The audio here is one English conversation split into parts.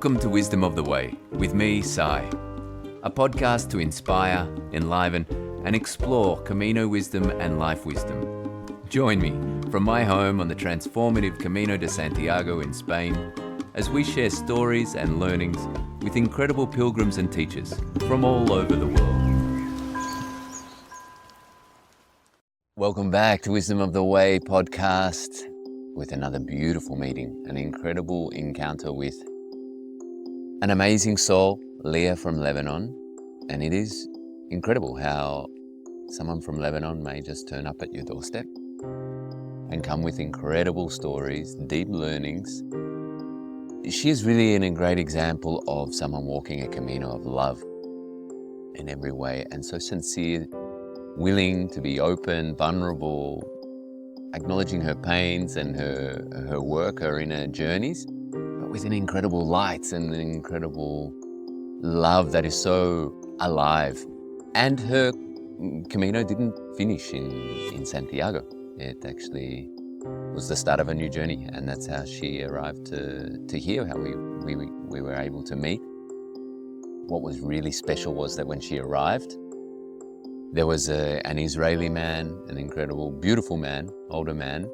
Welcome to Wisdom of the Way with me, Sai, a podcast to inspire, enliven, and explore Camino wisdom and life wisdom. Join me from my home on the transformative Camino de Santiago in Spain as we share stories and learnings with incredible pilgrims and teachers from all over the world. Welcome back to Wisdom of the Way podcast with another beautiful meeting, an incredible encounter with an amazing soul, Leah from Lebanon. And it is incredible how someone from Lebanon may just turn up at your doorstep and come with incredible stories, deep learnings. She is really a great example of someone walking a Camino of love in every way, and so sincere, willing to be open, vulnerable, acknowledging her pains and her work, her inner journeys, but with an incredible light and an incredible love that is so alive. And her Camino didn't finish in Santiago. It actually was the start of a new journey, and that's how she arrived to here, how we were able to meet. What was really special was that when she arrived, there was an Israeli man, an incredible, beautiful man, older man,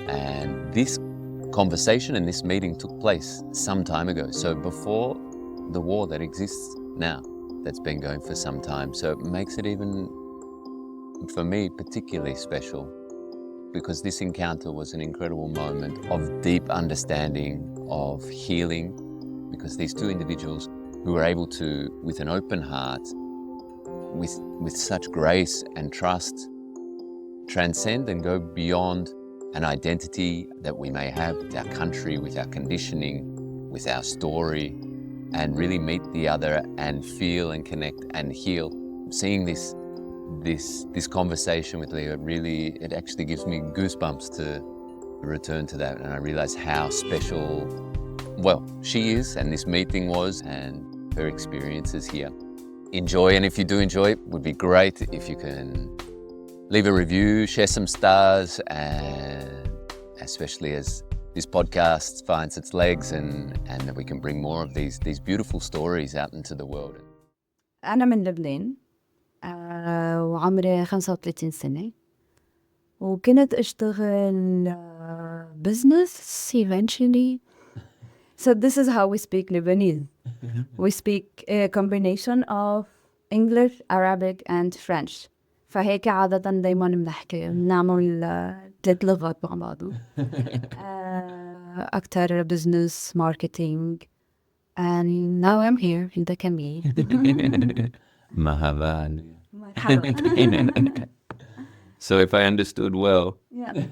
and this conversation and this meeting took place some time ago. So before the war that exists now, that's been going for some time. So it makes it even, for me, particularly special, because this encounter was an incredible moment of deep understanding, of healing, because these two individuals who were able to, with an open heart, with such grace and trust, transcend and go beyond an identity that we may have with our country, with our conditioning, with our story, and really meet the other and feel and connect and heal. Seeing this conversation with Leah, it actually gives me goosebumps to return to that, and I realize how special, she is, and this meeting was, and her experiences here. Enjoy, and if you do enjoy it, would be great if you can leave a review, share some stars, and especially as this podcast finds its legs and that we can bring more of these beautiful stories out into the world. أنا من لبنان وعمري 35 سنة وكنت أشتغل business eventually. So this is how we speak Lebanese. We speak a combination of English, Arabic and French. فهيك عادة دايما بنعمل 3 لغات مع بعض. أكتر business, marketing, and now I'm here in the Camino. Mahavan. مرحبا. So if I understood well, Yeah.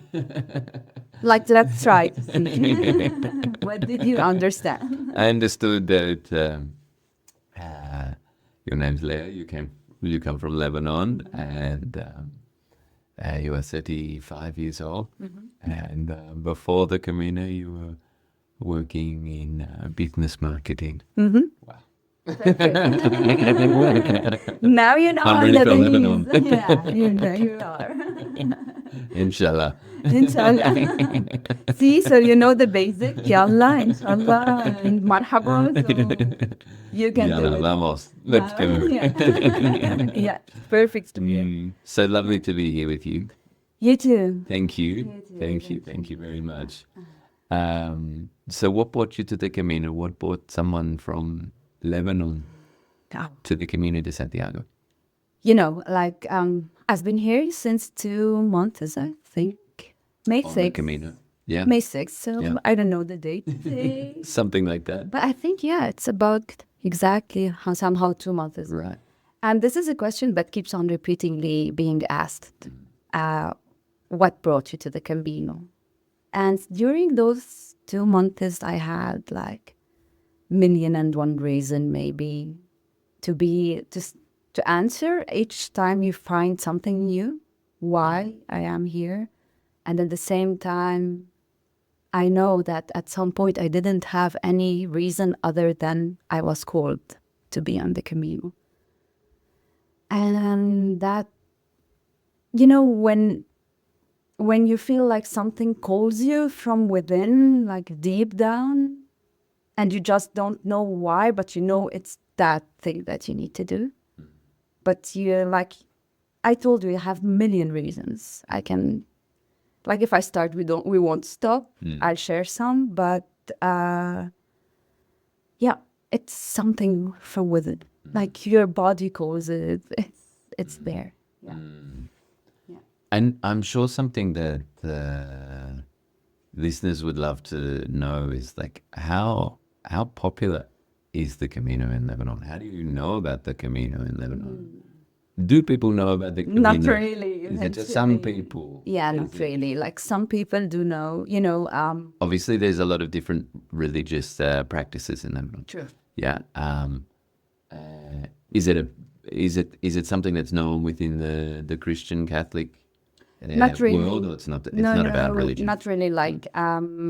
Like, let's try. What did you understand? I understood that your name's Leah. You come from Lebanon, and you are 35 years old. Mm-hmm. And before the Camino, you were working in business marketing. Mm-hmm. Wow. Now you know I'm really from Lebanon. Yeah, you are. Inshallah. Inshallah. See, so you know the basic. Yalla, inshallah, and marhaba. So you can do Yalla, it. vamos. Let's go. Yeah. Yeah, perfect to me. So lovely to be here with you. You too. Thank you. You too. Thank you very much. So what brought you to the Camino? What brought someone from Lebanon to the Camino de Santiago? You know, like, I've been here since 2 months, I think. May 6th. On the Camino. Yeah. May 6th, so Yeah. I don't know the date. Something like that. But I think, it's about exactly somehow 2 months. Right. And this is a question that keeps on repeatedly being asked. What brought you to the Camino? And during those 2 months, I had like 1,000,001 reason maybe to answer each time you find something new, why I am here. And at the same time, I know that at some point I didn't have any reason other than I was called to be on the Camino. And that, when you feel like something calls you from within, like deep down, and you just don't know why, but you know it's that thing that you need to do. But you're like, I told you, you have million reasons. I can, like, if I start, we won't stop. I'll share some, but yeah, it's something from within. Like your body calls it. It's there. Yeah. Yeah. And I'm sure something that listeners would love to know is like how popular is the Camino in Lebanon? How do you know about the Camino in Lebanon? Do people know about the Camino? Not really. Is it just some eventually. people? Yeah, not really. Like some people do know, you know. Obviously, there's a lot of different religious practices in Lebanon. True. Yeah. Is it something that's known within the Christian Catholic Not really. world, or it's not about religion? Not really. Like I'm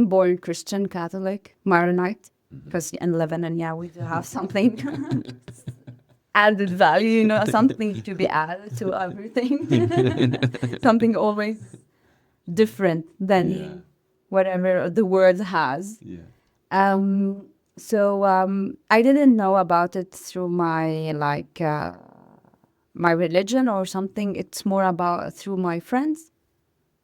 born Christian Catholic Maronite because in Lebanon, yeah, we do have something added value, you know, something to be added to everything, something always different than whatever the world has. Yeah. So I didn't know about it through my my religion or something. It's more about through my friends.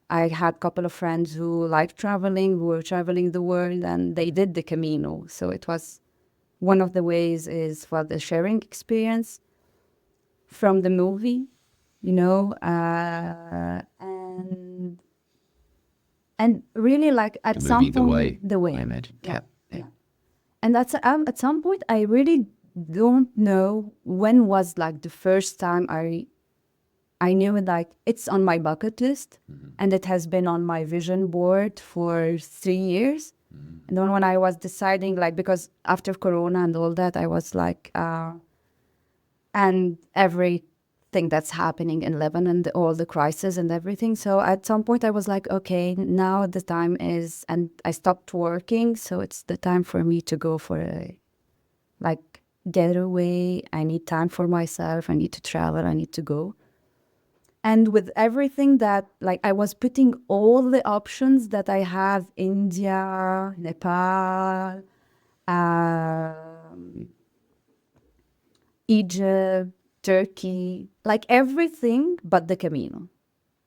I had a couple of friends who liked traveling, who were traveling the world, and they did the Camino. So it was one of the ways is for the sharing experience from the movie, you know, and really like at The some movie, point, The Way, I imagine. Yeah. Yeah. And that's at some point, I really don't know when was like the first time I knew it, like it's on my bucket list, and it has been on my vision board for 3 years. And then when I was deciding, like, because after Corona and all that, I was like, and everything that's happening in Lebanon, all the crisis and everything. So at some point I was like, okay, now the time is, and I stopped working. So it's the time for me to go for a, like, getaway. I need time for myself. I need to travel. I need to go. And with everything that, like, I was putting all the options that I have, India, Nepal, Egypt, Turkey, like everything but the Camino.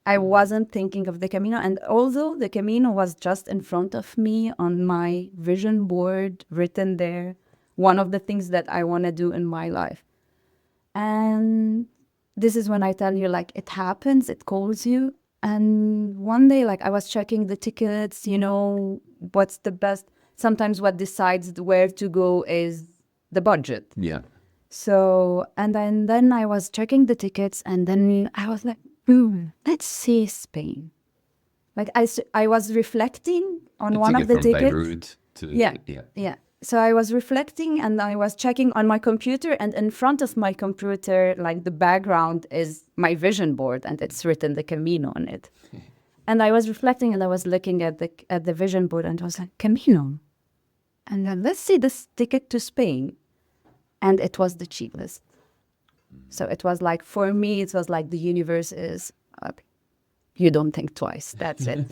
I wasn't thinking of the Camino. And although the Camino was just in front of me on my vision board, written there, one of the things that I want to do in my life. And this is when I tell you, like, it happens, it calls you. And one day, like, I was checking the tickets, you know, what's the best. Sometimes what decides where to go is the budget. Yeah. So, and then I was checking the tickets, and then I was like, let's see Spain. Like, I was reflecting on one of the tickets. Beirut to, Yeah. So I was reflecting, and I was checking on my computer, and in front of my computer, like, the background is my vision board, and it's written the Camino on it. And I was reflecting, and I was looking at the vision board, and I was like, Camino. And then let's see this ticket to Spain. And it was the cheapest. So it was like, for me, it was like the universe is, you don't think twice, that's it.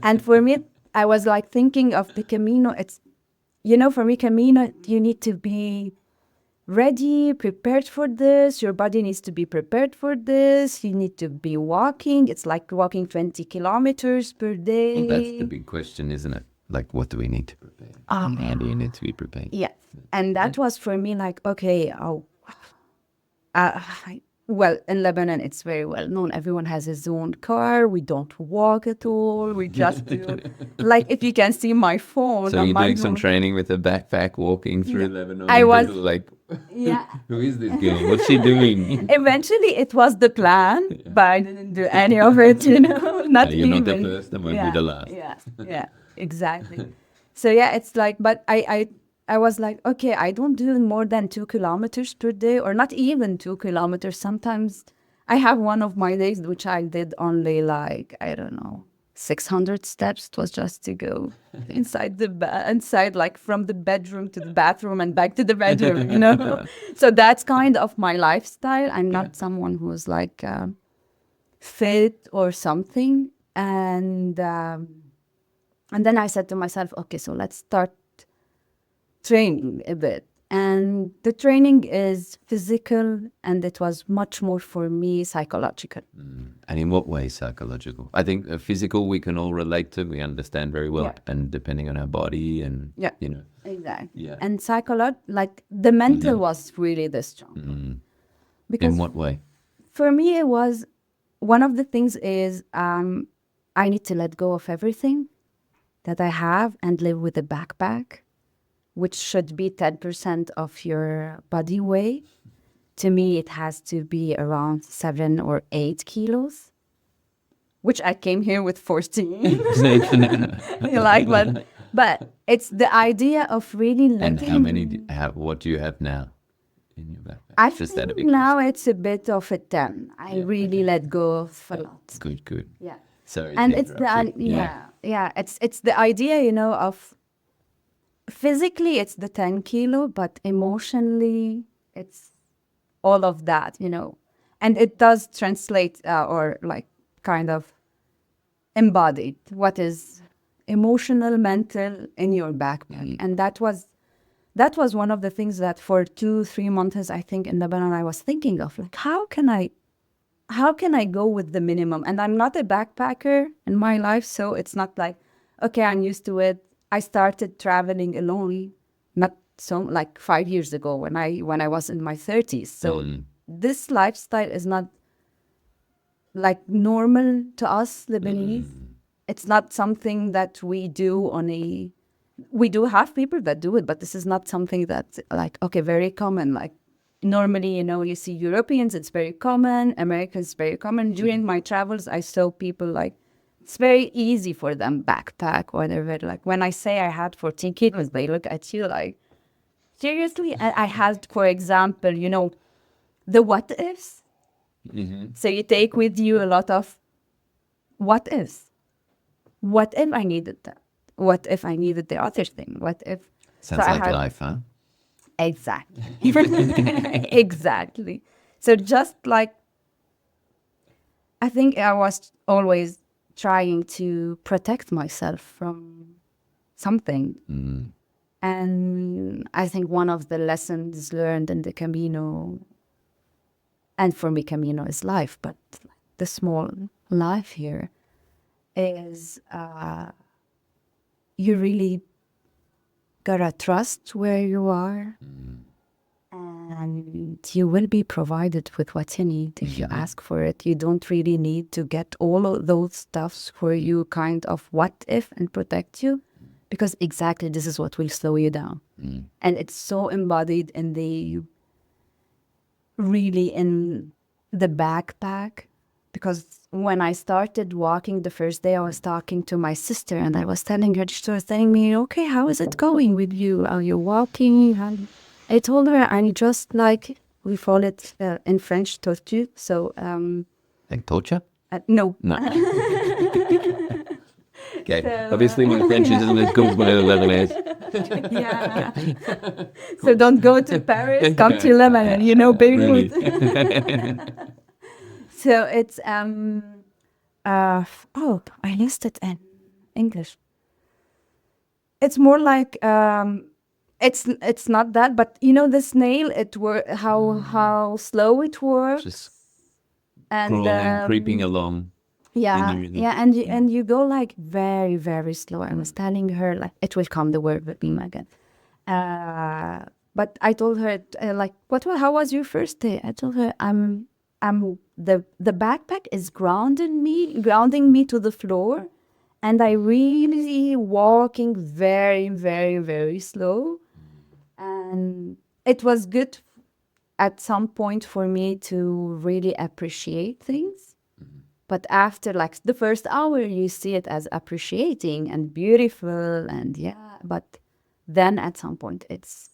And for me, I was like thinking of the Camino, it's, you know, for me, Camino, you need to be ready, prepared for this. Your body needs to be prepared for this. You need to be walking. It's like walking 20 kilometers per day. Well, that's the big question, isn't it? Like, what do we need to prepare? How do you need to be prepared? Yeah. And that was for me like, okay, well, in Lebanon, it's very well known. Everyone has his own car. We don't walk at all. We just do, like, if you can see my phone. So you're doing some training with a backpack, walking through Lebanon. I was like, yeah. Who is this girl? What's she doing? Eventually, it was the plan, but I didn't do any of it. You know, not you're even. not the first, and won't be the last. Yeah, exactly. So yeah, it's like, but I was like, okay, I don't do more than 2 kilometers per day, or not even 2 kilometers. Sometimes I have one of my days which I did only like, I don't know, 600 steps. It was just to go inside inside, like from the bedroom to the bathroom and back to the bedroom, you know? So that's kind of my lifestyle. I'm not someone who's like fit or something. And And then I said to myself, okay, so let's start training a bit. And the training is physical, and it was much more for me psychological. And in what way psychological? I think physical we can all relate to. We understand very well, Yeah. and depending on our body and Yeah. you know. Exactly. Yeah. And like the mental was really the strong. Because In what way? for me, it was one of the things is I need to let go of everything that I have and live with a backpack, which should be 10% of your body weight. To me, it has to be around 7 or 8 kilos, which I came here with 14. Like, but it's the idea of really And letting. how many? What do you have now in your backpack? I Just think out of now it's a bit of a 10. I really let go of a lot. Good. Yeah. Sorry. And to it's interrupt the you. it's the idea, of physically it's the 10 kilo, but emotionally it's all of that, and it does translate or like kind of embodied what is emotional, mental in your backpack. And that was one of the things that for 2-3 months I think in Lebanon I was thinking of, like, how can I go with the minimum? And I'm not a backpacker in my life, so it's not like, okay, I'm used to it. I started traveling alone, not so like 5 years ago when I was in my 30s. So this lifestyle is not like normal to us Lebanese. It's not something that we do we do have people that do it, but this is not something that's like, okay, very common. Like normally, you see Europeans, it's very common. Americans, very common. During my travels, I saw people like, it's very easy for them, backpack, whatever. Like when I say I had 14 kilos, they look at you like, seriously? And I had, for example, the what ifs. So you take with you a lot of what ifs. What if I needed that? What if I needed the other thing? What if? Sounds I like had- life, huh? Exactly. Exactly. So just like, I think I was always trying to protect myself from something. And I think one of the lessons learned in the Camino, and for me, Camino is life, but the small life here is you really gotta trust where you are. And you will be provided with what you need if you ask for it. You don't really need to get all of those stuffs for you kind of what if and protect you, because exactly this is what will slow you down. And it's so embodied in the backpack, because when I started walking the first day, I was talking to my sister and I was telling her, she was telling me, okay, how is it going with you? Are you walking? I told her, I'm just like, we call it in French, tortue. So, Like torture? no. No. Okay. Obviously, my French isn't as good as my Lebanese. Yeah. So don't go to Paris, come to Lebanon, Beirut. So it's, I lost it in English. It's more like, it's not that, but the snail, how slow it works. Just And crawling, creeping along. yeah, in the- yeah, and you go like very, very slow. I was telling her like it will come the word with me again. But I told her like, how was your first day? I told her the backpack is grounding me to the floor, and I really walking very, very, very slow, and it was good at some point for me to really appreciate things. But after like the first hour, you see it as appreciating and beautiful and but then at some point it's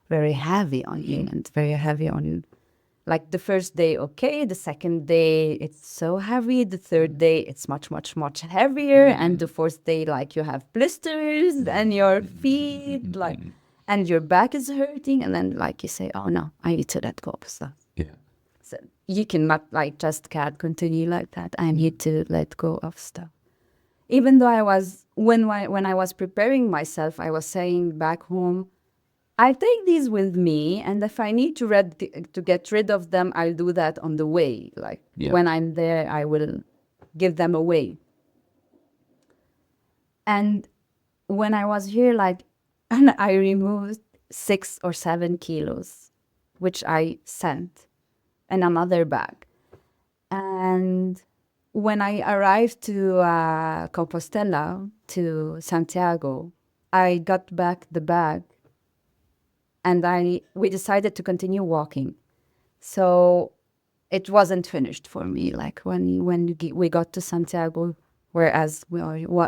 very heavy on you and very heavy on you. Like the first day, okay. The second day, it's so heavy. The third day, it's much, much, much heavier. And the fourth day, like you have blisters and your feet, like, and your back is hurting. And then like you say, oh no, I need to let go of stuff. Yeah. So you cannot can't continue like that. I need to let go of stuff. even though when I was preparing myself, I was saying back home, I take these with me, and if I need to get rid of them, I'll do that on the way. Like when I'm there, I will give them away. And when I was here, like, and I removed 6 or 7 kilos, which I sent in another bag. And when I arrived to Compostela, to Santiago, I got back the bag, and we decided to continue walking. So it wasn't finished for me. Like when we got to Santiago, whereas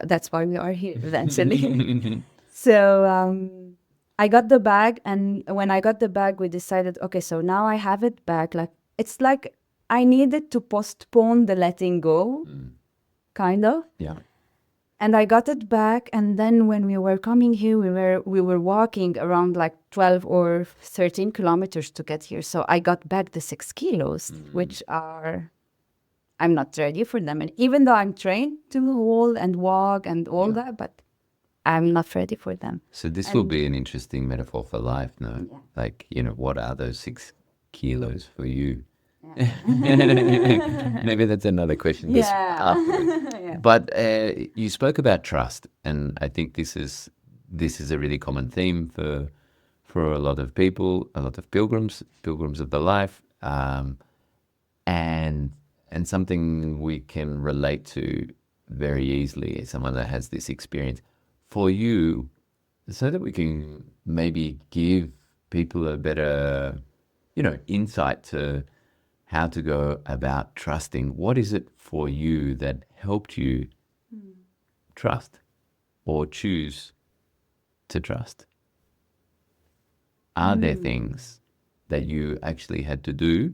that's why we are here eventually. So I got the bag, and when I got the bag, we decided, okay, so now I have it back. Like it's like I needed to postpone the letting go, kind of. Yeah. And I got it back, and then when we were coming here, we were walking around like 12 or 13 kilometers to get here. So I got back the 6 kilos, which I'm not ready for them. And even though I'm trained to hold and walk and all that, but I'm not ready for them. So this will be an interesting metaphor for life, no? Yeah. Like, what are those 6 kilos for you? Maybe that's another question. Yeah. But you spoke about trust, and I think this is a really common theme for a lot of people, a lot of pilgrims of the life, and something we can relate to very easily as someone that has this experience. For you, so that we can maybe give people a better, insight to how to go about trusting. What is it for you that helped you trust or choose to trust? Are there things that you actually had to do?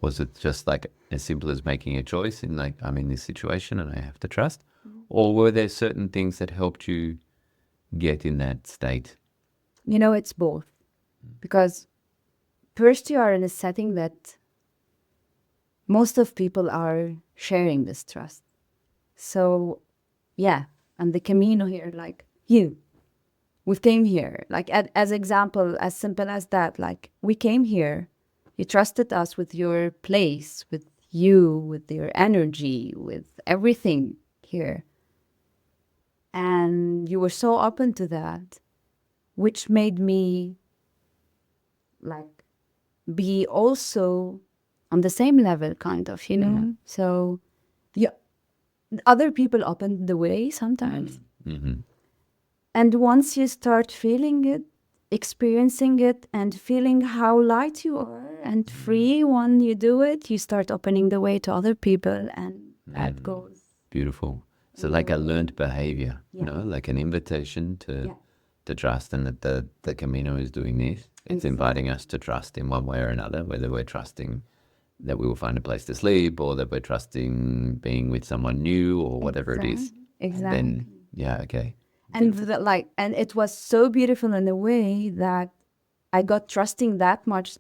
Was it just like as simple as making a choice in like, I'm in this situation and I have to trust? Or were there certain things that helped you get in that state? It's both. Because first you are in a setting that most of people are sharing this trust. So, yeah, and the Camino here, like we came here, like as example, as simple as that, like we came here, you trusted us with your place, with you, with your energy, with everything here. And you were so open to that, which made me like be also on the same level, kind of, So, yeah, other people open the way sometimes. Mm-hmm. And once you start feeling it, experiencing it, and feeling how light you are and free when you do it, you start opening the way to other people, and that goes. Beautiful. So like a learned behavior, like an invitation to trust, and that the Camino is doing this. It's inviting us to trust in one way or another, whether we're trusting that we will find a place to sleep, or that we're trusting being with someone new, or whatever it is. Exactly. Then, okay. And and it was so beautiful in a way that I got trusting that much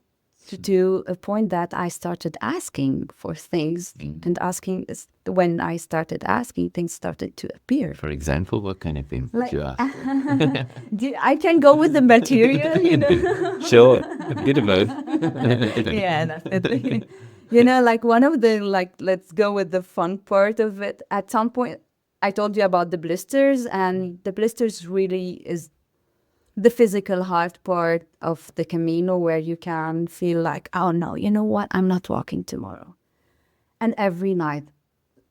to a point that I started asking for things, and when I started asking, things started to appear. For example, what kind of things did you ask? I can go with the material, Sure, a bit of both. Yeah, definitely. Like one of the, like, let's go with the fun part of it. At some point, I told you about the blisters, and the blisters really is the physical hard part of the Camino, where you can feel like, oh no, you know what? I'm not walking tomorrow. And every night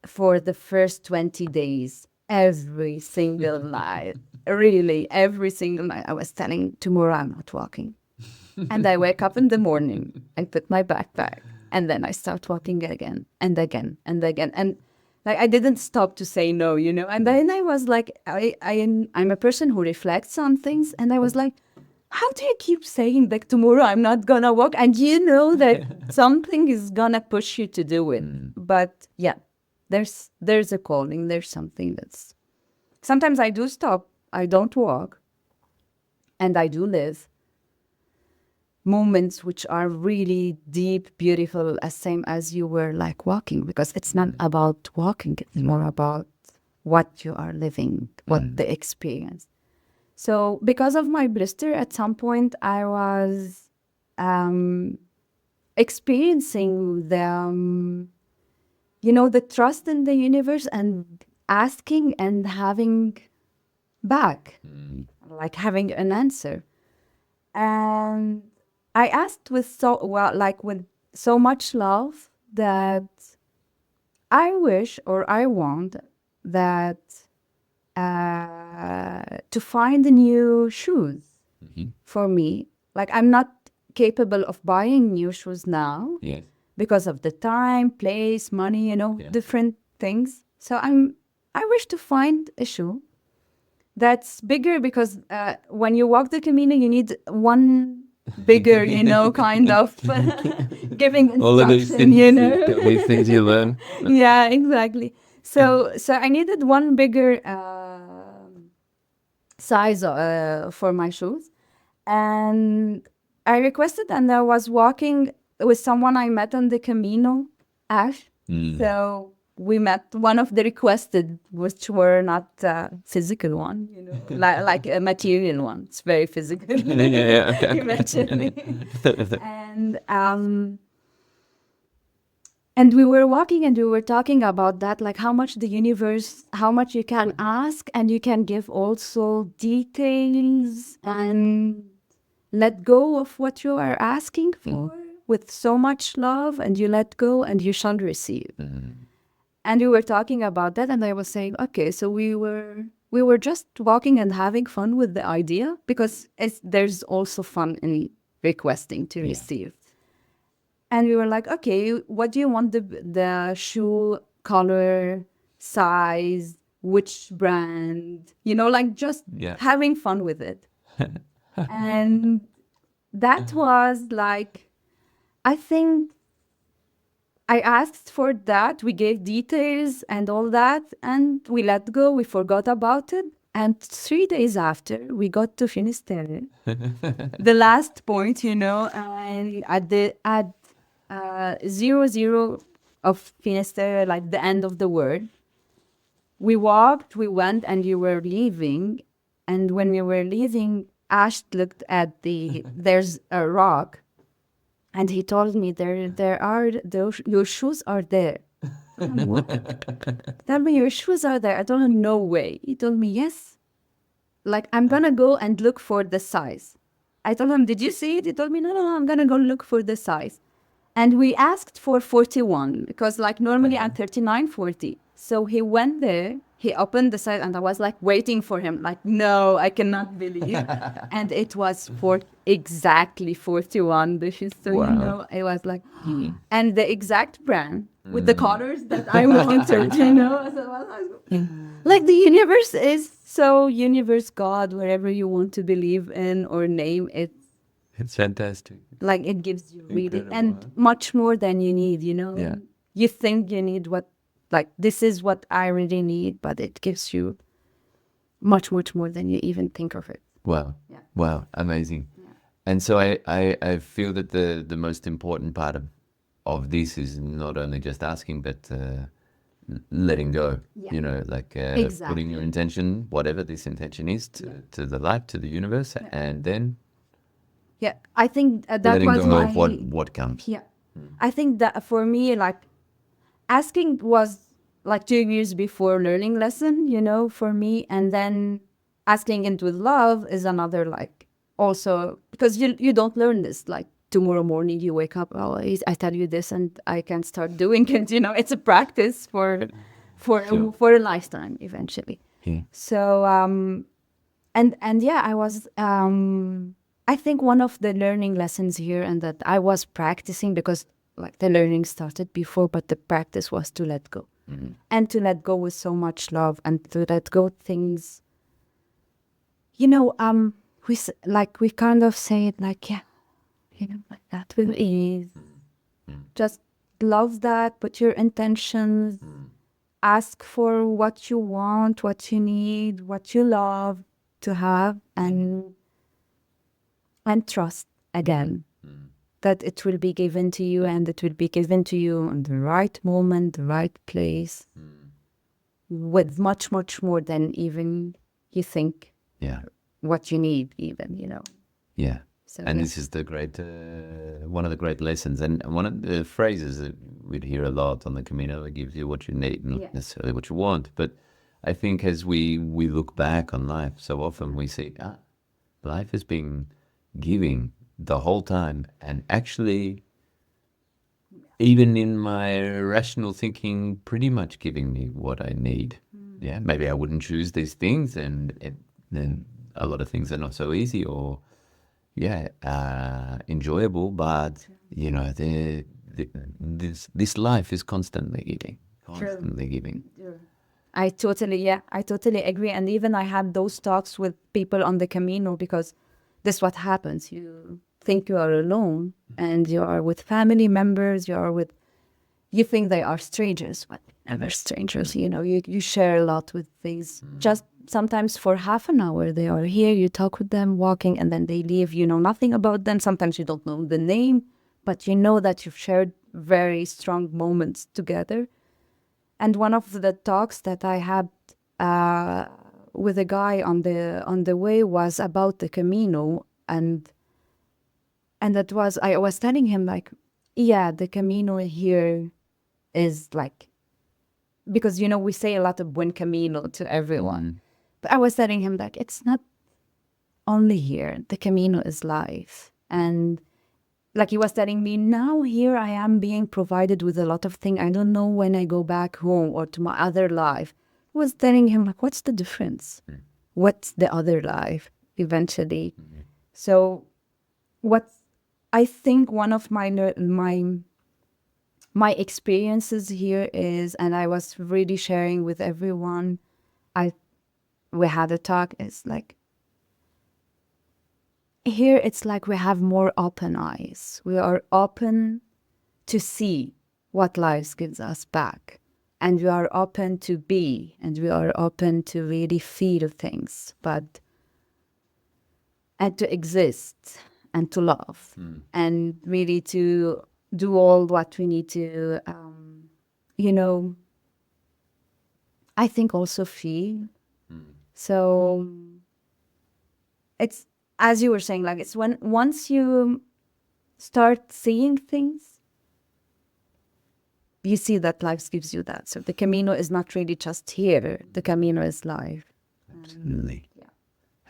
for the first 20 days, every single night, really every single night, I was telling, tomorrow I'm not walking. And I wake up in the morning, I put my backpack, and then I start walking again and again and again. And like I didn't stop to say no, And then I was like, I'm a person who reflects on things, and I was like, how do you keep saying that tomorrow I'm not gonna walk? And you know that something is gonna push you to do it. But yeah, there's a calling. There's something that's. Sometimes I do stop. I don't walk, and I do live moments which are really deep, beautiful, as same as you were like walking, because it's not about walking, it's more about what you are living, what the experience. So because of my blister, at some point I was experiencing the trust in the universe and asking and having back, like having an answer. And I asked with so much love that I wish or I want that to find new shoes for me. Like I'm not capable of buying new shoes now Yes. because of the time, place, money, different things. So I wish to find a shoe that's bigger because when you walk the Camino, you need one bigger, kind of giving All of these instruction, things, these things you learn. Yeah, exactly. So I needed one bigger size for my shoes. And I requested, and I was walking with someone I met on the Camino, Ash. So we met one of the requested, which were not physical one, like a material one. It's very physical. Yeah, okay. Eventually. And we were walking and we were talking about that, like how much the universe, how much you can ask and you can give also details and let go of what you are asking for with so much love, and you let go and you shall receive. And we were talking about that, and I was saying, okay, so we were just walking and having fun with the idea, because there's also fun in requesting to receive. And we were like, okay, what do you want the shoe color, size, which brand? Like just having fun with it. And that was like, I think I asked for that. We gave details and all that, and we let go. We forgot about it. And 3 days after, we got to Finisterre, the last point, and at 00 of Finisterre, like the end of the word, we walked, we went, and we were leaving. And when we were leaving, Ash looked at there's a rock, and he told me your shoes are there. Tell me your shoes are there. I told him, no way. He told me, yes. Like, I'm gonna go and look for the size. I told him, did you see it? He told me, no, I'm gonna go look for the size. And we asked for 41 because like normally I'm 39, 40. So he went there, he opened the size, and I was like waiting for him. Like, no, I cannot believe. And it was exactly 41 dishes. So, it was like, and the exact brand with the colors that I wanted, So I was like the universe is universe, God, wherever you want to believe in or name it. It's fantastic. Like it gives you really, Incredible, and much more than you need, Yeah. You think you need this is what I really need, but it gives you much, much more than you even think of it. Wow. Yeah. Wow. Amazing. Yeah. And so I feel that the most important part of this is not only just asking, but letting go, Exactly. putting your intention, whatever this intention is, to the life, to the universe, and then I think that letting was go my... of what comes. Yeah. I think that for me, like, asking was like 2 years before learning lesson, for me. And then asking it with love is another, like, also, because you don't learn this, like, tomorrow morning you wake up, I tell you this and I can start doing it, it's a practice for a lifetime eventually. Yeah. So, and yeah, I was... I think one of the learning lessons here, and that I was practicing, because like the learning started before, but the practice was to let go. And to let go with so much love, and to let go things, we kind of say it like, like that with ease. Just love that, put your intentions, ask for what you want, what you need, what you love to have, and trust again that it will be given to you, and it will be given to you in the right moment, the right place. with much, much more than even you think Yeah. what you need, even, you know. Yeah. So, And yeah. this is the great, one of the great lessons. And one of the phrases that we'd hear a lot on the Camino, it gives you what you need, not Yeah. necessarily what you want. But I think as we look back on life, so often we see, life has been giving the whole time. And actually, even in my rational thinking, pretty much giving me what I need. Yeah, maybe I wouldn't choose these things, and then a lot of things are not so easy or enjoyable. But you know, this life is constantly giving, constantly giving. I totally agree. And even I had those talks with people on the Camino, because this is what happens. You think you are alone and you are with family members, you think they are strangers, but never strangers. You know, you share a lot with these. Just sometimes for half an hour, they are here, you talk with them walking, and then they leave. You know nothing about them. Sometimes you don't know the name, but you know that you've shared very strong moments together. And one of the talks that I had with a guy on the way was about the Camino, and that was, I was telling him, like, yeah, the Camino here is like, because you know we say a lot of buen camino to everyone, but I was telling him, like, it's not only here. The Camino is life. And like he was telling me, now here I am being provided with a lot of things. I don't know when I go back home or to my other life. I was telling him, like, what's the difference? What's the other life eventually? So what I think one of my experiences here is, and I was really sharing with everyone, we had a talk, is like, here it's like we have more open eyes. We are open to see what life gives us back. And we are open to be, and we are open to really feel things, and to exist, and to love, and really to do all what we need to, you know, I think also feel. So it's, as you were saying, like, it's once you start seeing things, you see that life gives you that. So the Camino is not really just here. The Camino is life. Absolutely.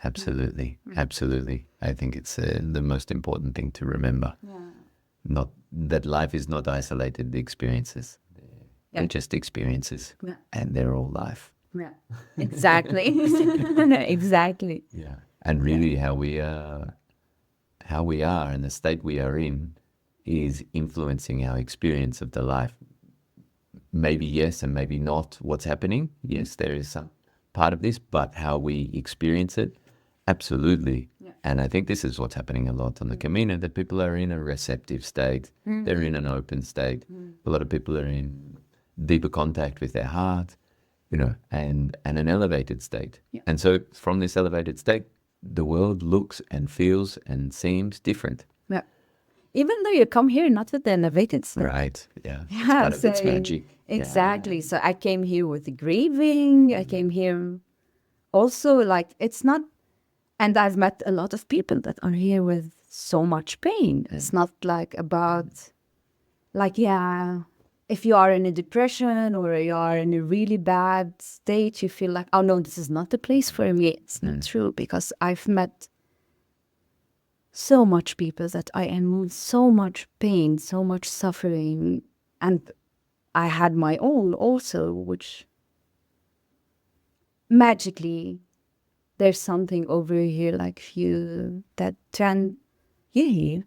Absolutely. Absolutely. I think it's the most important thing to remember. Not that life is not isolated experiences. They're just experiences, and they're all life. Yeah, exactly. Exactly. Yeah. And really how we are and the state we are in is influencing our experience of the life. Maybe yes and maybe not what's happening. Yes, there is some part of this, but how we experience it, absolutely. And I think this is what's happening a lot on the Camino, that people are in a receptive state. They're in an open state. A lot of people are in deeper contact with their heart, you know, and an elevated state. And so from this elevated state, the world looks and feels and seems different. Yeah. Even though you come here not with the elevated state. Right. Yeah. It's Yeah, part of its magic. Exactly. So I came here with grieving. I came here also, like, it's not, and I've met a lot of people that are here with so much pain. It's not like about, like, yeah, if you are in a depression or you are in a really bad state, you feel like, oh no, this is not the place for me. It's not true, because I've met so much people that I am with so much pain, so much suffering, and I had my own also, which magically there's something over here, like you, that you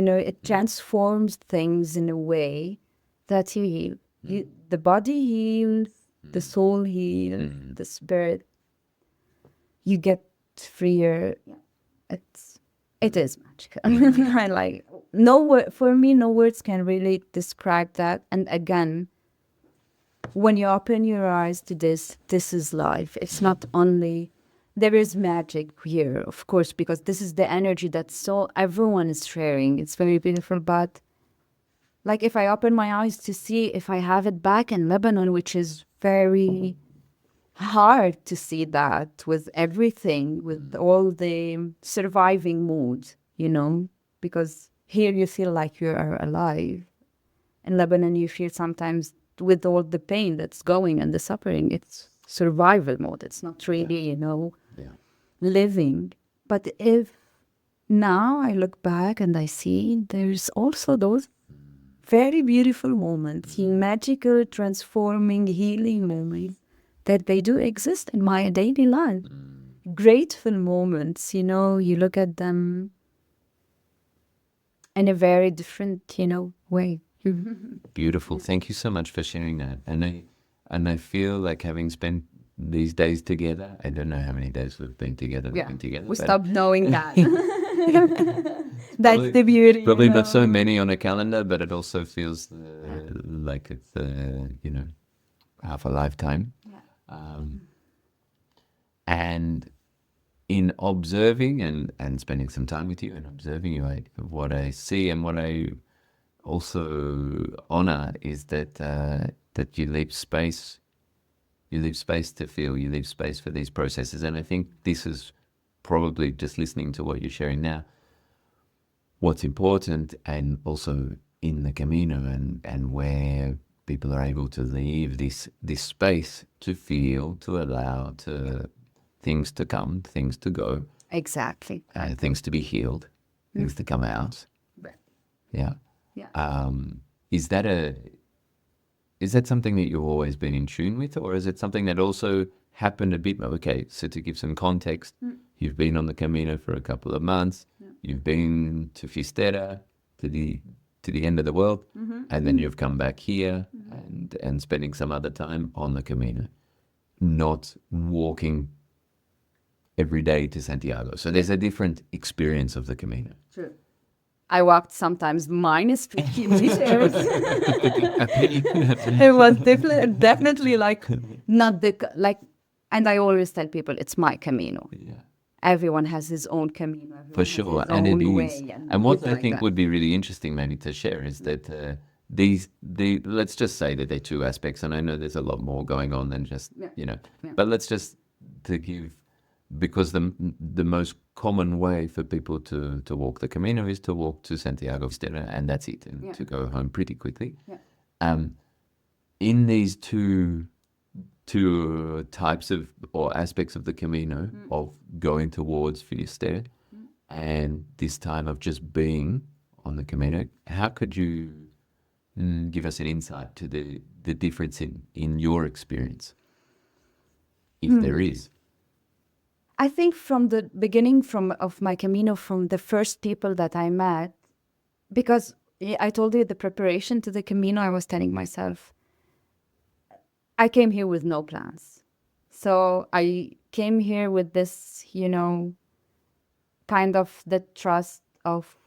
know, it transforms things in a way that you heal. The body heals, the soul heals, the spirit. You get freer. It is magical. I like, for me, no words can really describe that. And again, when you open your eyes to this is life. It's not only, there is magic here, of course, because this is the energy that everyone is sharing. It's very beautiful, but like, if I open my eyes to see if I have it back in Lebanon, which is very hard to see that with everything, with all the surviving mood, because here you feel like you are alive. In Lebanon, you feel sometimes with all the pain that's going and the suffering, it's survival mode. It's not really, Yeah. living. But if now I look back and I see there's also those very beautiful moments, magical, transforming, healing moments that they do exist in my daily life. Grateful moments, you look at them in a very different, way. Beautiful. Thank you so much for sharing that. And I feel like having spent these days together, I don't know how many days we've been together. Yeah, Been together, we but stopped knowing that. That's probably- the beauty. Probably not so many on a calendar, but it also feels like it's half a lifetime. And in observing and spending some time with you and observing you, what I see and what I also honor is that that you leave space. You leave space to feel. You leave space for these processes, and I think this is probably, just listening to what you're sharing now, what's important, and also in the Camino and where people are able to leave this space to feel, to allow, to things to come, things to go, Exactly. things to be healed, things to come out. Yeah. Yeah. Is that something that you've always been in tune with, or is it something that also happened a bit? Okay, so to give some context, you've been on the Camino for a couple of months. You've been to Fistera, to the end of the world, and then you've come back here and spending some other time on the Camino, not walking every day to Santiago. So there's a different experience of the Camino. True. I walked sometimes minus 15 meters. It was definitely like not and I always tell people it's my Camino. Yeah. Everyone has his own Camino. Everyone For has sure, his and it own is. way, And what it's I like think that. would be really interesting, maybe, to share is that let's just say that they're two aspects, and I know there's a lot more going on than just but let's just to give, because the most common way for people to walk the Camino is to walk to Santiago Estera, and that's it, and to go home pretty quickly. In these two types of or aspects of the Camino, of going towards Finisterre and this time of just being on the Camino, how could you give us an insight to the difference in your experience, if there is? I think from the beginning of my Camino, from the first people that I met, because I told you the preparation to the Camino, I was telling myself, I came here with no plans. So I came here with this, kind of the trust of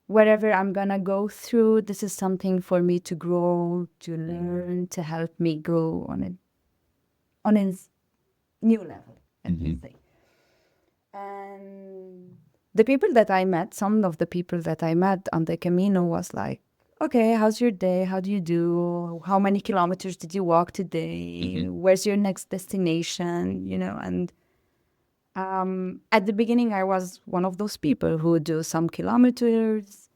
wherever I'm gonna go through, this is something for me to grow, to learn, to help me grow on a new level, let me say. And the people that I met, some of the people that I met on the Camino was like, okay, how's your day? How do you do? How many kilometers did you walk today? Where's your next destination? And at the beginning, I was one of those people who do some kilometers,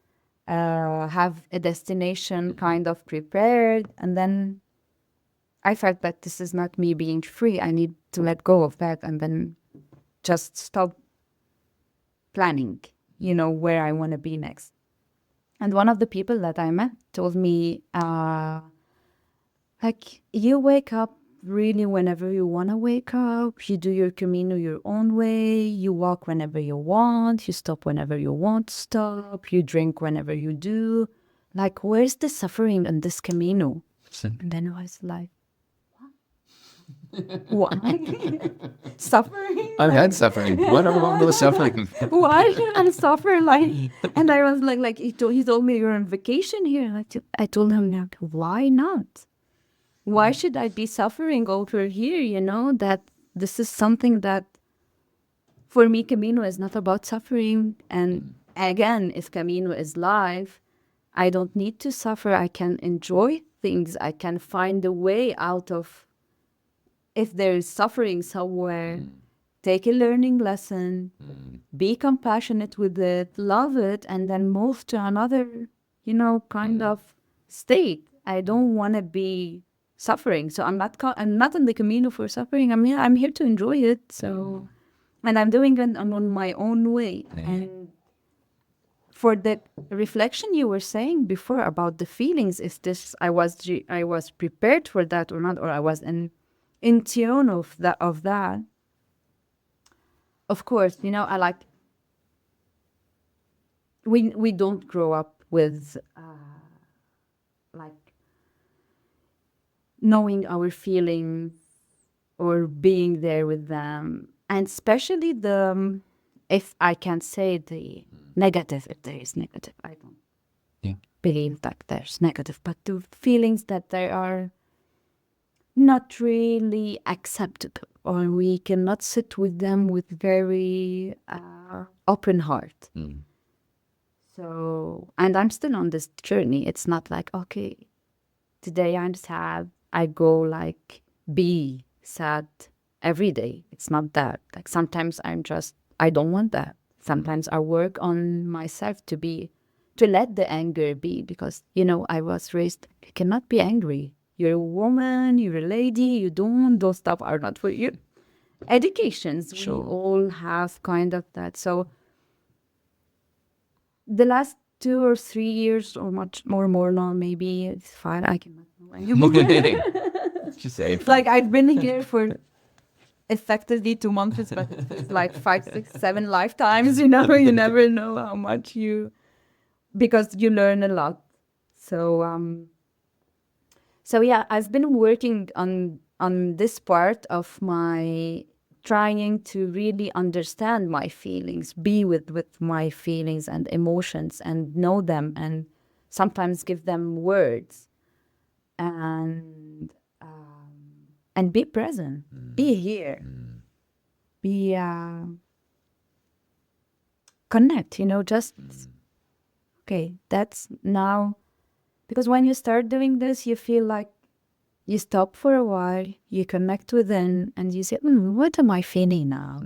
have a destination kind of prepared, and then I felt that this is not me being free. I need to let go of that and then just stop planning, where I want to be next. And one of the people that I met told me, you wake up really whenever you want to wake up. You do your Camino your own way. You walk whenever you want. You stop whenever you want to stop. You drink whenever you do. Like, where's the suffering in this Camino? And then I was like, what? Suffering? I've had suffering. What about the suffering? Why should I suffer? And I was like he told me you're on vacation here. I told him, like, why not? Why should I be suffering over here? That this is something that, for me, Camino is not about suffering. And again, if Camino is life, I don't need to suffer. I can enjoy things. I can find a way out of if there is suffering somewhere, take a learning lesson, be compassionate with it, love it, and then move to another, kind of state. I don't want to be suffering. So I'm not in the Camino for suffering. I'm here to enjoy it. So, and I'm doing it on my own way. And for the reflection you were saying before about the feelings, is this I was prepared for that or not, or I was in tune of that. Of course, I like we don't grow up with like knowing our feelings or being there with them, and especially the if I can say the negative, if there is negative, I don't believe that there's negative, but the feelings that they are not really acceptable, or we cannot sit with them with very open heart. So, and I'm still on this journey. It's not like, okay, today I'm sad, I go like be sad every day. It's not that. Like sometimes I don't want that. Sometimes I work on myself to let the anger be, because, I was raised, you cannot be angry. You're a woman, you're a lady, those stuff are not for you. Educations, we all have kind of that. So the last 2 or 3 years, or much more now, maybe it's 5, I cannot know anymore. Just say Like I've been here for effectively 2 months, but it's like 5, 6, 7 lifetimes, you never know how much because you learn a lot. So yeah, I've been working on this part of my trying to really understand my feelings, be with my feelings and emotions, and know them, and sometimes give them words, and be present, be here, be connect. Just okay. That's now, because when you start doing this, you feel like you stop for a while, you connect within, and you say, what am I feeling now?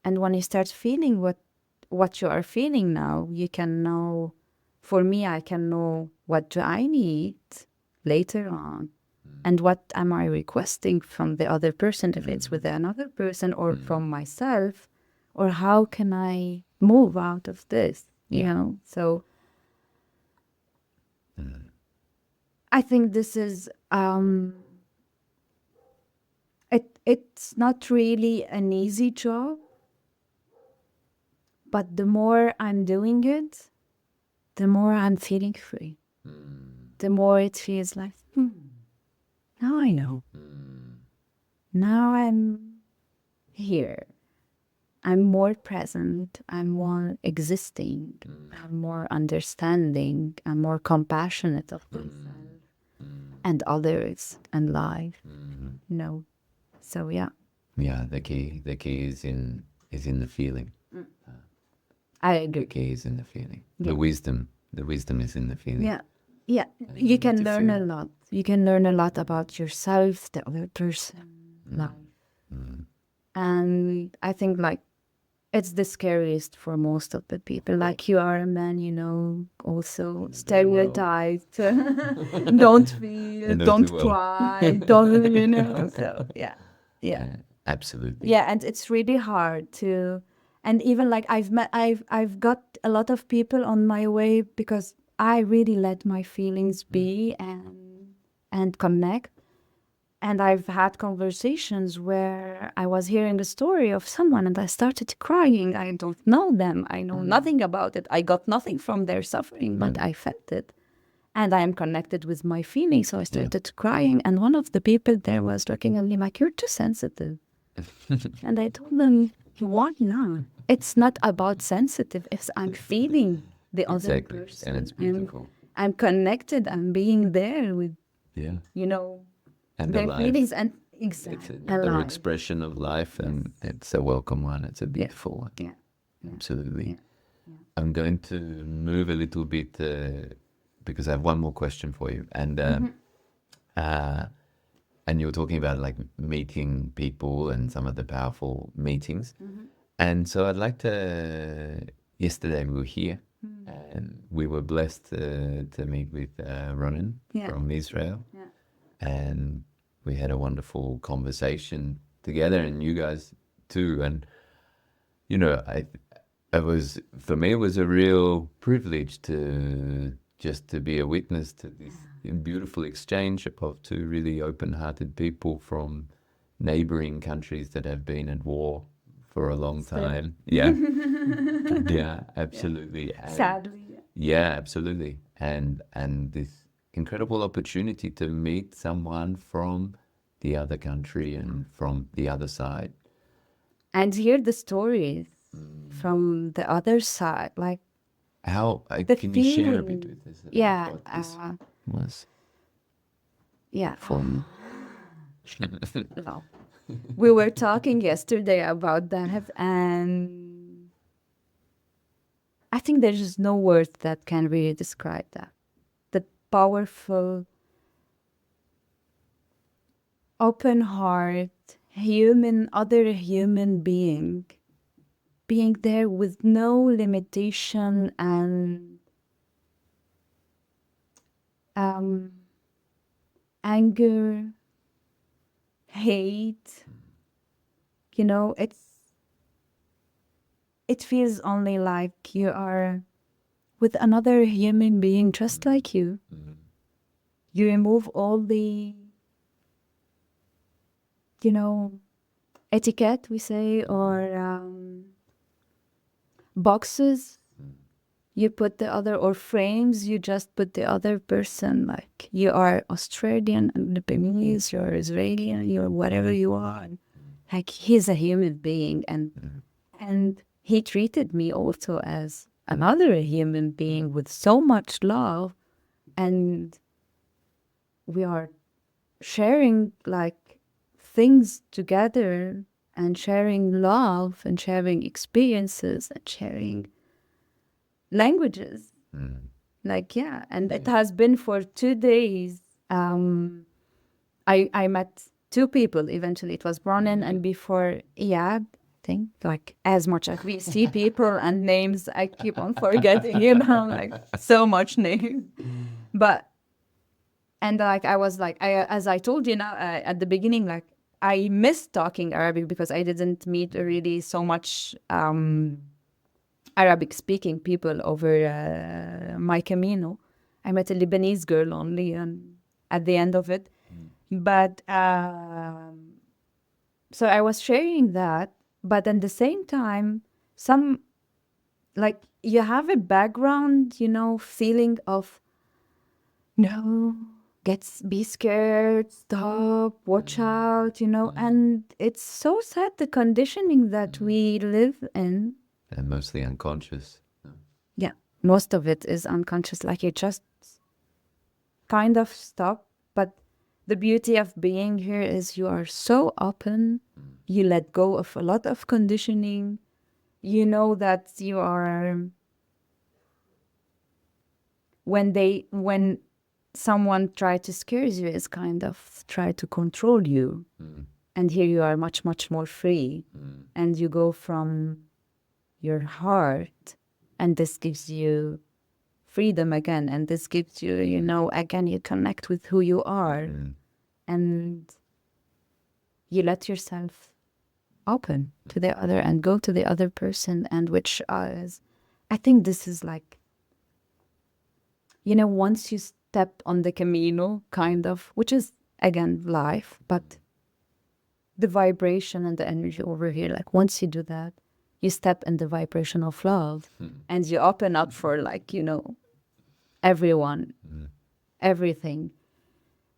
And when you start feeling what you are feeling now, you can know, for me, I can know what do I need later on, and what am I requesting from the other person, if it's with another person or from myself, or how can I move out of this, So I think this is it's not really an easy job, but the more I'm doing it, the more I'm feeling free. The more it feels like, now I know. Now I'm here. I'm more present. I'm more existing. I'm more understanding. I'm more compassionate of myself and others and life. So yeah. Yeah, the key is in the feeling. I agree. The key is in the feeling. Yeah. The wisdom is in the feeling. Yeah. Yeah. You can learn a lot. You can learn a lot about yourself, the other person, life. And I think like it's the scariest for most of the people. Like, you are a man, also stereotyped. Don't feel, don't cry, don't, so yeah. Absolutely. Yeah, and it's really hard to, and even like I've got a lot of people on my way because I really let my feelings be and connect. And I've had conversations where I was hearing a story of someone and I started crying. I don't know them. I know nothing about it. I got nothing from their suffering, but I felt it. And I am connected with my feelings. So I started crying. And one of the people there was looking at me like, you're too sensitive. And I told them, what now? It's not about sensitive. It's I'm feeling the other person. And it's beautiful. I'm connected. I'm being there with, and their alive. feelings, and It's another alive. expression of life, and it's a welcome one. It's a beautiful one. Yeah. Absolutely. I'm going to move a little bit because I have one more question for you, and and you were talking about like meeting people and some of the powerful meetings. And so I'd like to, yesterday we were here and we were blessed to meet with Ronan from Israel. And we had a wonderful conversation together, and you guys too. And, you know, for me, it was a real privilege to be a witness to this beautiful exchange of two really open-hearted people from neighboring countries that have been at war for a long time. Yeah. Yeah, absolutely. And Sadly. yeah, absolutely. And this incredible opportunity to meet someone from the other country and from the other side. And hear the stories from the other side, like How the can you share a bit feeling. with us about Yeah, what this was? yeah. No. We were talking yesterday about that, and I think there's just no words that can really describe that. The powerful, open heart, other human being there with no limitation and anger, hate. You know, it feels only like you are with another human being just like you. You remove all the, etiquette, we say, or boxes. You put the other, or frames, you just put the other person, like you are Australian and Lebanese, you're Israeli, you're whatever you are. Like he's a human being, and he treated me also as another human being with so much love, and we are sharing like things together and sharing love and sharing experiences and sharing languages. Like, yeah. And it has been for 2 days. I met 2 people eventually. It was Bronan and before Iyad. I think like as much as we see people and names, I keep on forgetting, like so much names. But and like I was like, as I told you now at the beginning, like I missed talking Arabic because I didn't meet really so much Arabic speaking people over my Camino. I met a Lebanese girl only at the end of it. But so I was sharing that, but at the same time, some like you have a background, feeling of no, be scared, stop, watch out, and it's so sad the conditioning that we live in. And mostly unconscious. Yeah, most of it is unconscious, like you just kind of stop. But the beauty of being here is you are so open, you let go of a lot of conditioning, you know that you are, when someone try to scare you is kind of try to control you. And here you are much, much more free. And you go from your heart, and this gives you freedom again. And this gives you, again, you connect with who you are. And you let yourself open to the other and go to the other person. And which is, I think this is like, once you step on the Camino, kind of, which is, again, life, but the vibration and the energy over here, like once you do that, you step in the vibration of love and you open up for like, everyone, everything.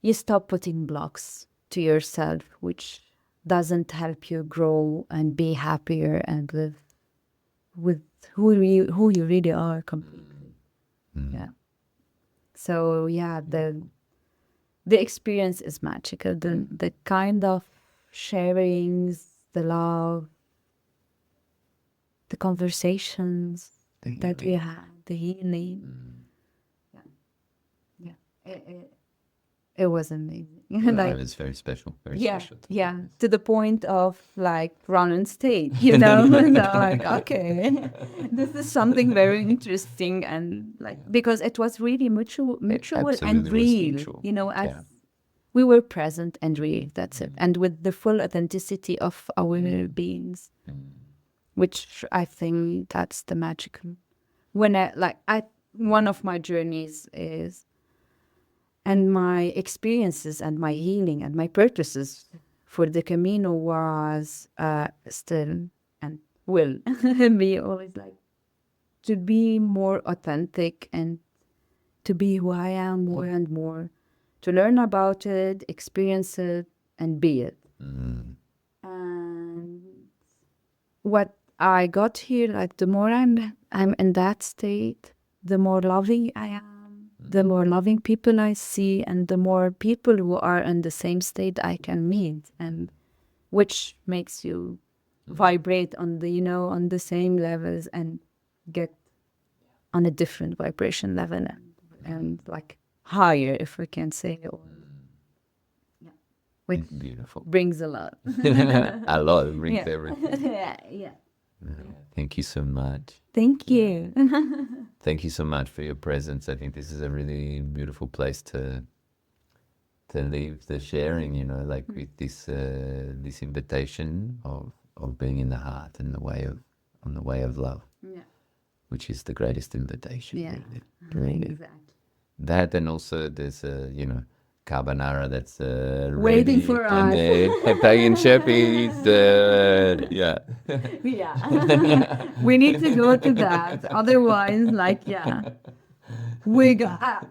You stop putting blocks to yourself, which doesn't help you grow and be happier and live with who you really are completely. Yeah. So yeah, the experience is magical. The kind of sharings, the love, the conversations that we had, the healing. Yeah. It was amazing. Like, It's very special. Very yeah, special. yeah, to the point of like run on stage, you know. So like, okay, this is something very interesting, and like because it was really mutual and absolutely was real, mutual. you know, as Yeah. we were present and real. That's it, and with the full authenticity of our beings, which I think that's the magical. When one of my journeys is, and my experiences and my healing and my purposes for the Camino was still and will be always like to be more authentic and to be who I am more and more, to learn about it, experience it, and be it. And what I got here, like the more I'm in that state, the more loving I am, the more loving people I see, and the more people who are in the same state I can meet, and which makes you vibrate on the, you know, on the same levels and get on a different vibration level and like higher, if we can say, or which Beautiful. brings a lot. A lot of brings Yeah. everything. Yeah. Thank you so much. Thank you. Thank you so much for your presence. I think this is a really beautiful place to leave the sharing, you know, like with this this invitation of being in the heart and on the way of love, Yeah. which is the greatest invitation. Yeah. Really. Exactly. That, and also there's you know, carbonara that's Waiting ready, for and us. Italian chef is yeah. Yeah. We need to go to that. Otherwise, like, yeah.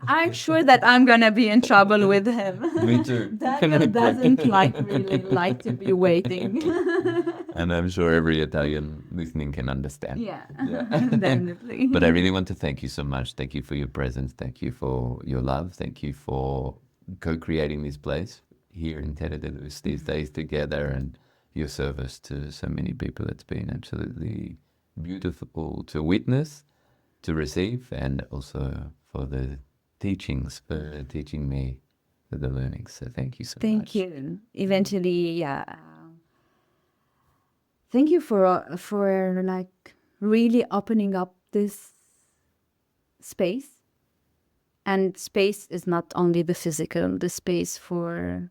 I'm sure that I'm gonna be in trouble with him. Me too. Daniel doesn't really like to be waiting. And I'm sure every Italian listening can understand. Yeah, definitely. But I really want to thank you so much. Thank you for your presence. Thank you for your love. Thank you for co-creating this place here in Terra de Luz these days together, and your service to so many people. It's been absolutely beautiful to witness, to receive, and also for the teachings, for teaching me, for the learning. So thank you so much. Thank you. Eventually, yeah. Thank you for like really opening up this space. And space is not only the physical, the space for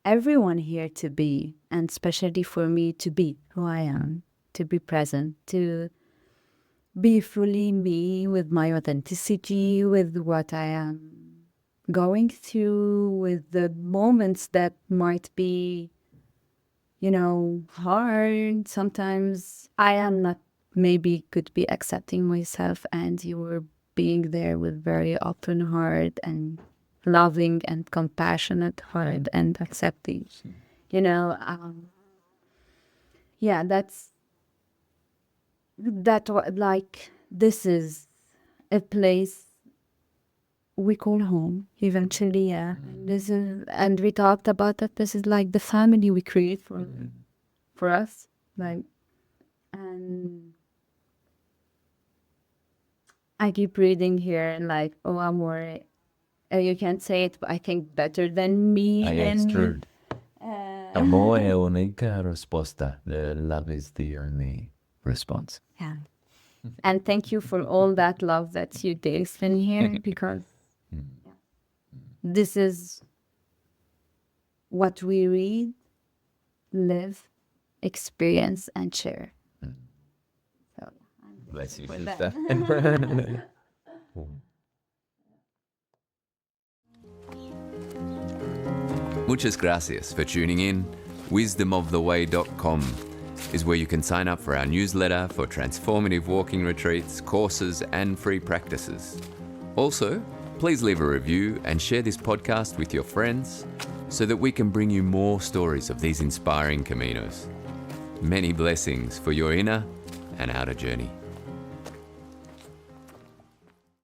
everyone here to be, and especially for me to be who I am, to be present, to be fully me with my authenticity, with what I am going through, with the moments that might be, you know, hard. Sometimes I am not, maybe could be accepting myself, and you were being there with very open heart and loving and compassionate heart and accepting, you know. Yeah, like, this is a place we call home eventually. Yeah. This is, and we talked about that, this is like the family we create for us, like. And I keep reading here and like, oh, amore, you can't say it, but I think better than me. It's true. uh, Amor è l'unica risposta. The love is the only response. yeah. And thank you for all that love that you gave in here, because this is what we read, live, experience, and share. So, Bless you, with sister. Muchas gracias for tuning in. Wisdomoftheway.com is where you can sign up for our newsletter for transformative walking retreats, courses, and free practices. Also, please leave a review and share this podcast with your friends so that we can bring you more stories of these inspiring Caminos. Many blessings for your inner and outer journey.